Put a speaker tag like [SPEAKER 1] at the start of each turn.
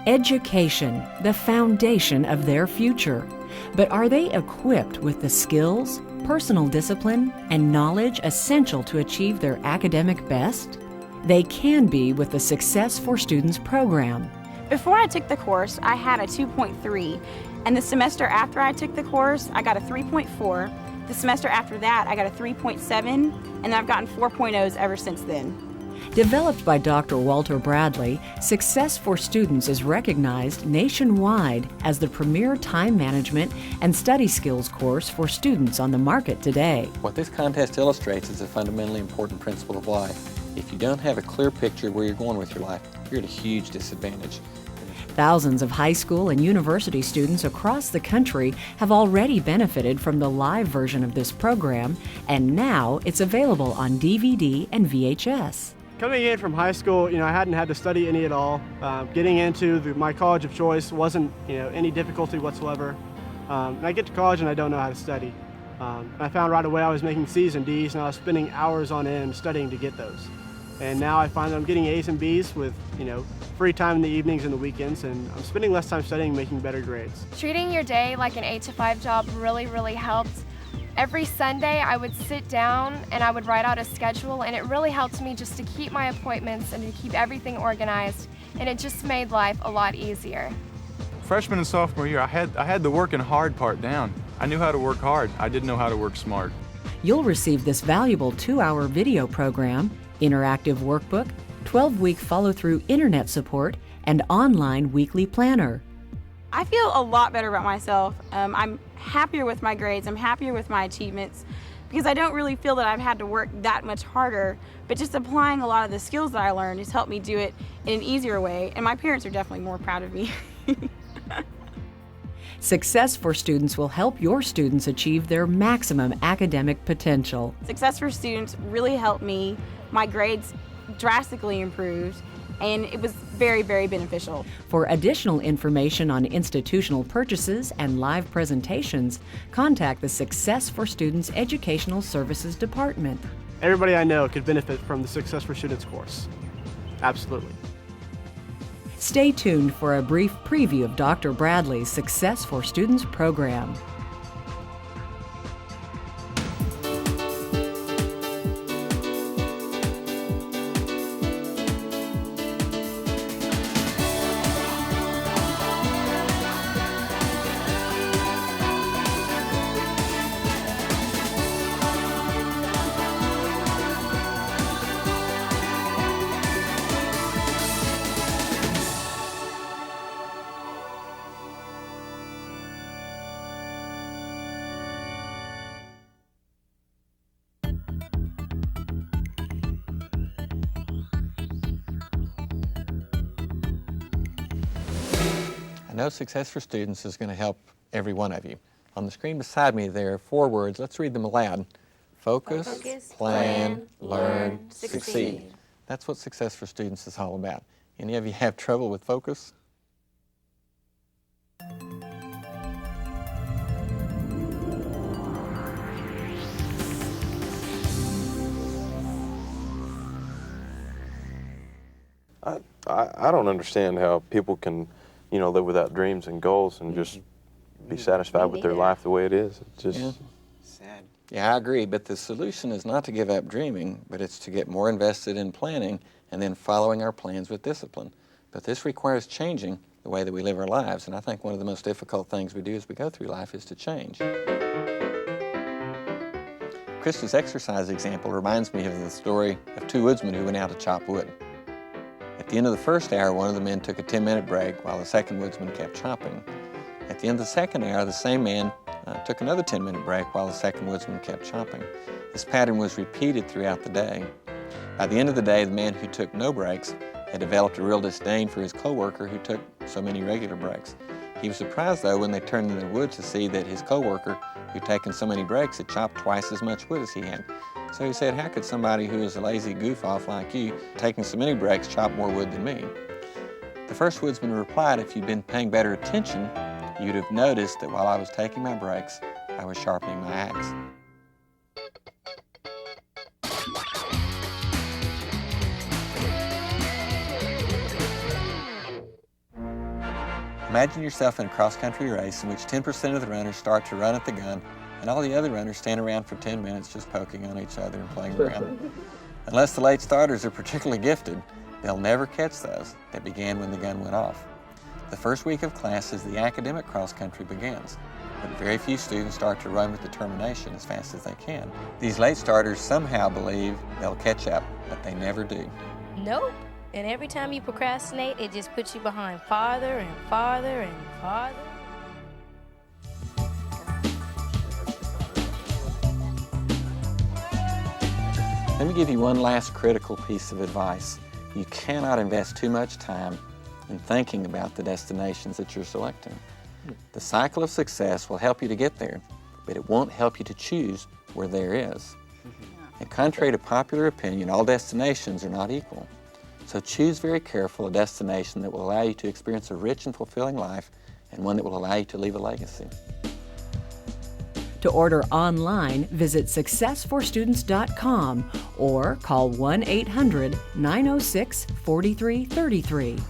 [SPEAKER 1] Education, the foundation of their future. But are they equipped with the skills, personal discipline, and knowledge essential to achieve their academic best? They can be with the Success for Students program.
[SPEAKER 2] Before I took the course, I had a 2.3, and the semester after I took the course, I got a 3.4. The semester after that, I got a 3.7, and I've gotten 4.0s ever since then.
[SPEAKER 1] Developed by Dr. Walter Bradley, Success for Students is recognized nationwide as the premier time management and study skills course for students on the market today.
[SPEAKER 3] What this contest illustrates is a fundamentally important principle of life. If you don't have a clear picture of where you're going with your life, you're at a huge disadvantage.
[SPEAKER 1] Thousands of high school and university students across the country have already benefited from the live version of this program, and now it's available on DVD and VHS.
[SPEAKER 4] Coming in from high school, I hadn't had to study any at all. Getting into my college of choice wasn't, any difficulty whatsoever. And I get to college and I don't know how to study. I found right away I was making C's and D's, and I was spending hours on end studying to get those. And now I find that I'm getting A's and B's with, free time in the evenings and the weekends, and I'm spending less time studying, making better grades.
[SPEAKER 5] Treating your day like an 8-to-5 job really, really helped. Every Sunday I would sit down and I would write out a schedule, and it really helped me just to keep my appointments and to keep everything organized, and it just made life a lot easier.
[SPEAKER 6] Freshman and sophomore year, I had the working hard part down. I knew how to work hard. I didn't know how to work smart.
[SPEAKER 1] You'll receive this valuable 2-hour video program, interactive workbook, 12-week follow-through internet support, and online weekly planner.
[SPEAKER 2] I feel a lot better about myself. I'm happier with my grades, I'm happier with my achievements, because I don't really feel that I've had to work that much harder, but just applying a lot of the skills that I learned has helped me do it in an easier way, and my parents are definitely more proud of me.
[SPEAKER 1] Success for Students will help your students achieve their maximum academic potential.
[SPEAKER 2] Success for Students really helped me. My grades drastically improved, and it was very, very beneficial.
[SPEAKER 1] For additional information on institutional purchases and live presentations, contact the Success for Students Educational Services Department.
[SPEAKER 4] Everybody I know could benefit from the Success for Students course. Absolutely.
[SPEAKER 1] Stay tuned for a brief preview of Dr. Bradley's Success for Students program.
[SPEAKER 3] I know Success for Students is going to help every one of you. On the screen beside me there are 4 words. Let's read them aloud. Focus, plan, learn, succeed. That's what Success for Students is all about. Any of you have trouble with focus?
[SPEAKER 7] I don't understand how people can, live without dreams and goals and just be satisfied with their life the way it is. It's just
[SPEAKER 3] sad. Yeah, I agree, but the solution is not to give up dreaming, but it's to get more invested in planning and then following our plans with discipline. But this requires changing the way that we live our lives, and I think one of the most difficult things we do as we go through life is to change. Krista's exercise example reminds me of the story of 2 woodsmen who went out to chop wood. At the end of the first hour, one of the men took a 10-minute break while the second woodsman kept chopping. At the end of the second hour, the same man took another 10-minute break while the second woodsman kept chopping. This pattern was repeated throughout the day. By the end of the day, the man who took no breaks had developed a real disdain for his co-worker who took so many regular breaks. He was surprised, though, when they turned in the wood to see that his co-worker, who'd taken so many breaks, had chopped twice as much wood as he had. So he said, how could somebody who is a lazy goof-off like you, taking so many breaks, chop more wood than me? The first woodsman replied, if you'd been paying better attention, you'd have noticed that while I was taking my breaks, I was sharpening my axe. Imagine yourself in a cross-country race in which 10% of the runners start to run at the gun and all the other runners stand around for 10 minutes just poking on each other and playing around. Unless the late starters are particularly gifted, they'll never catch those that began when the gun went off. The first week of classes, the academic cross-country begins, but very few students start to run with determination as fast as they can. These late starters somehow believe they'll catch up, but they never do.
[SPEAKER 8] Nope. And every time you procrastinate, it just puts you behind farther and farther and farther.
[SPEAKER 3] Let me give you one last critical piece of advice. You cannot invest too much time in thinking about the destinations that you're selecting. The cycle of success will help you to get there, but it won't help you to choose where there is. And contrary to popular opinion, all destinations are not equal. So choose very carefully a destination that will allow you to experience a rich and fulfilling life and one that will allow you to leave a legacy.
[SPEAKER 1] To order online, visit successforstudents.com or call 1-800-906-4333.